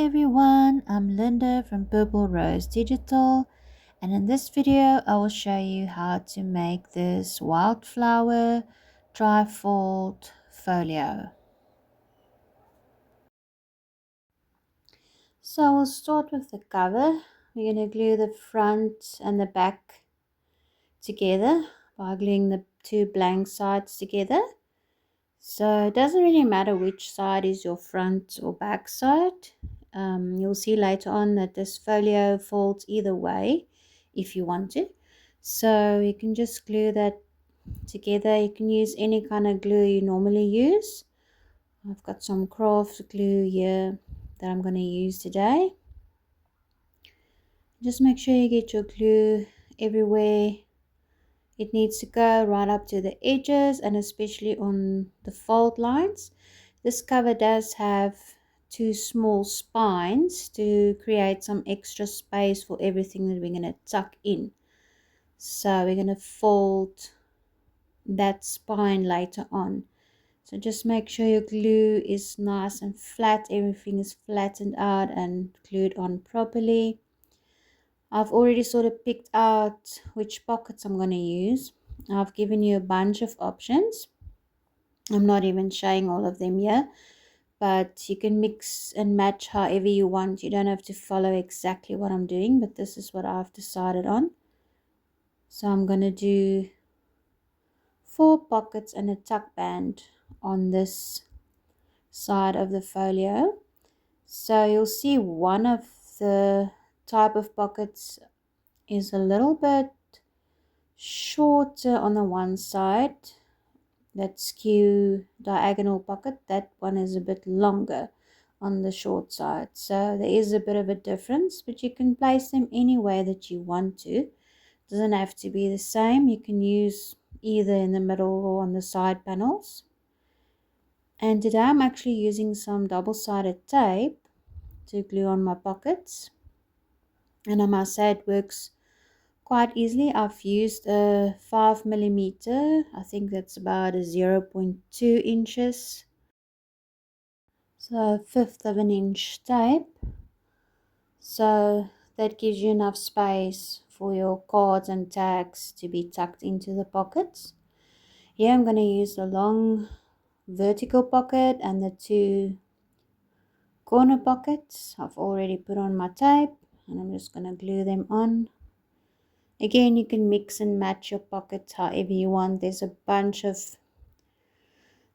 everyone, I'm Linda from Purple Rose Digital, and in this video I will show you how to make this Wildflower Trifold folio. So we'll start with the cover. We're going to glue the front and the back together by gluing the two blank sides together. So it doesn't really matter which side is your front or back side. You'll see later on that this folio folds either way if you want to. So you can just glue that together. You can use any kind of glue you normally use. I've got some craft glue here that I'm going to use today. Just make sure you get your glue everywhere it needs to go, right up to the edges and especially on the fold lines. This cover does have two small spines to create some extra space for everything that we're going to tuck in. So we're going to fold that spine later on. So just make sure your glue is nice and flat, everything is flattened out and glued on properly. I've already sort of picked out which pockets I'm going to use. I've given you a bunch of options. I'm not even showing all of them here, but you can mix and match however you want. You don't have to follow exactly what I'm doing, but this is what I've decided on. So I'm going to do 4 pockets and a tuck band on this side of the folio. So you'll see one of the type of pockets is a little bit shorter on the one side. That skew diagonal pocket, that one is a bit longer on the short side. So there is a bit of a difference, but you can place them any way that you want to. It doesn't have to be the same. You can use either in the middle or on the side panels. And today I'm actually using some double-sided tape to glue on my pockets. And I must say it works quite easily. I've used a 5mm, I think that's about a 0.2 inches, so a fifth of an inch tape. So that gives you enough space for your cards and tags to be tucked into the pockets. Here I'm going to use the long vertical pocket and the 2 corner pockets. I've already put on my tape and I'm just going to glue them on. Again, you can mix and match your pockets however you want. There's a bunch of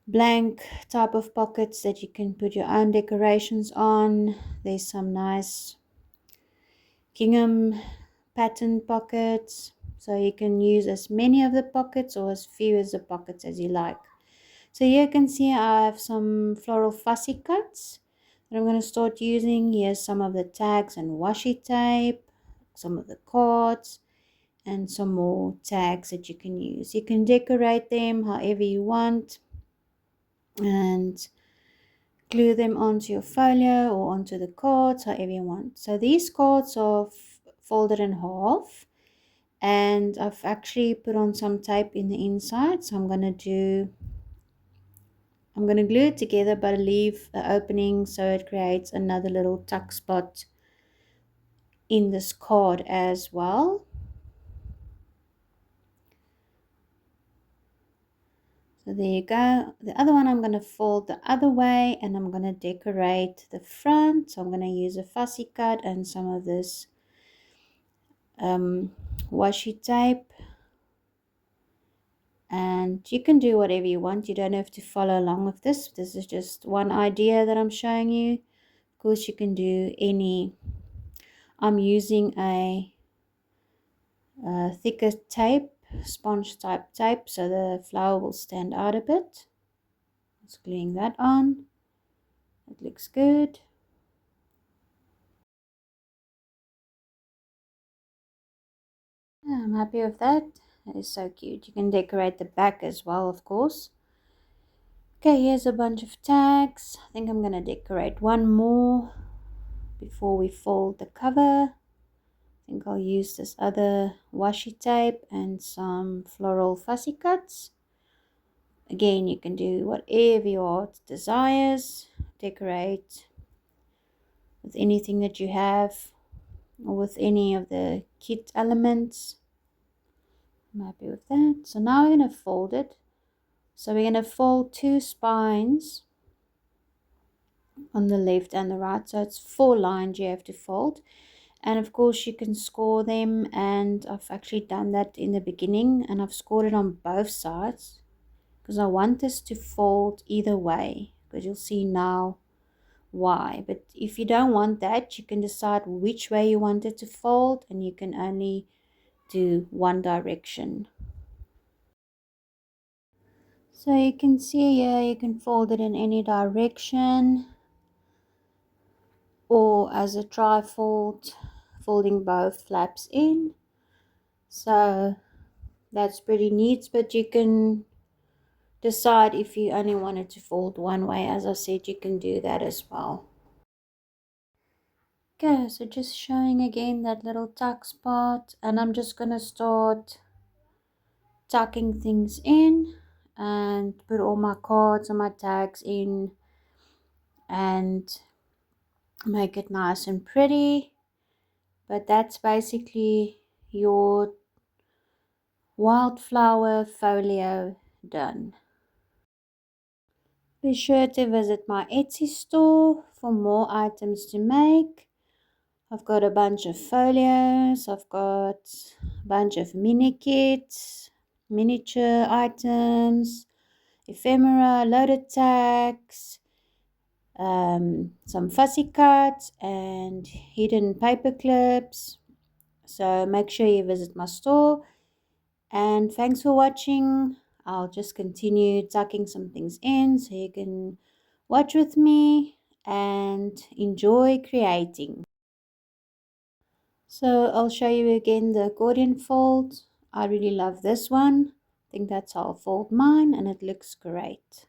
blank type of pockets that you can put your own decorations on. There's some nice gingham pattern pockets. So you can use as many of the pockets or as few as the pockets as you like. So here you can see I have some floral fussy cuts that I'm going to start using. Here's some of the tags and washi tape, some of the cards, and some more tags that you can use. You can decorate them however you want and glue them onto your folio or onto the cards however you want. So these cards are folded in half and I've actually put on some tape in the inside. So I'm going to glue it together but leave an opening so it creates another little tuck spot in this card as well. So there you go. The other one I'm going to fold the other way and I'm going to decorate the front. So I'm going to use a fussy cut and some of this washi tape. And you can do whatever you want. You don't have to follow along with this. This is just one idea that I'm showing you. Of course, you can do any. I'm using a thicker tape, sponge type tape, so the flower will stand out a bit. Just gluing that on. It looks good. Yeah, I'm happy with that. That is so cute. You can decorate the back as well, of course. Okay, here's a bunch of tags. I think I'm going to decorate one more before we fold the cover. I think I'll use this other washi tape and some floral fussy cuts. Again, you can do whatever your heart desires. Decorate with anything that you have or with any of the kit elements. I'm happy with that. So now we're going to fold it. So we're going to fold 2 spines on the left and the right. So it's 4 lines you have to fold. And of course you can score them, and I've actually done that in the beginning, and I've scored it on both sides because I want this to fold either way, because you'll see now why. But if you don't want that, you can decide which way you want it to fold, and you can only do one direction. So you can see here, you can fold it in any direction, or as a trifold, folding both flaps in. So that's pretty neat, but you can decide if you only wanted to fold one way. As I said, you can do that as well. Okay, so just showing again that little tuck spot, and I'm just gonna start tucking things in and put all my cards and my tags in and make it nice and pretty. But that's basically your wildflower folio done. Be sure to visit my Etsy store for more items to make. I've got a bunch of folios, I've got a bunch of mini kits, miniature items, ephemera, loaded tags, some fussy cuts and hidden paper clips. So make sure you visit my store, and thanks for watching. I'll just continue tucking some things in so you can watch with me and enjoy creating. So I'll show you again the accordion fold. I really love this one. I think that's how I'll fold mine, and it looks great.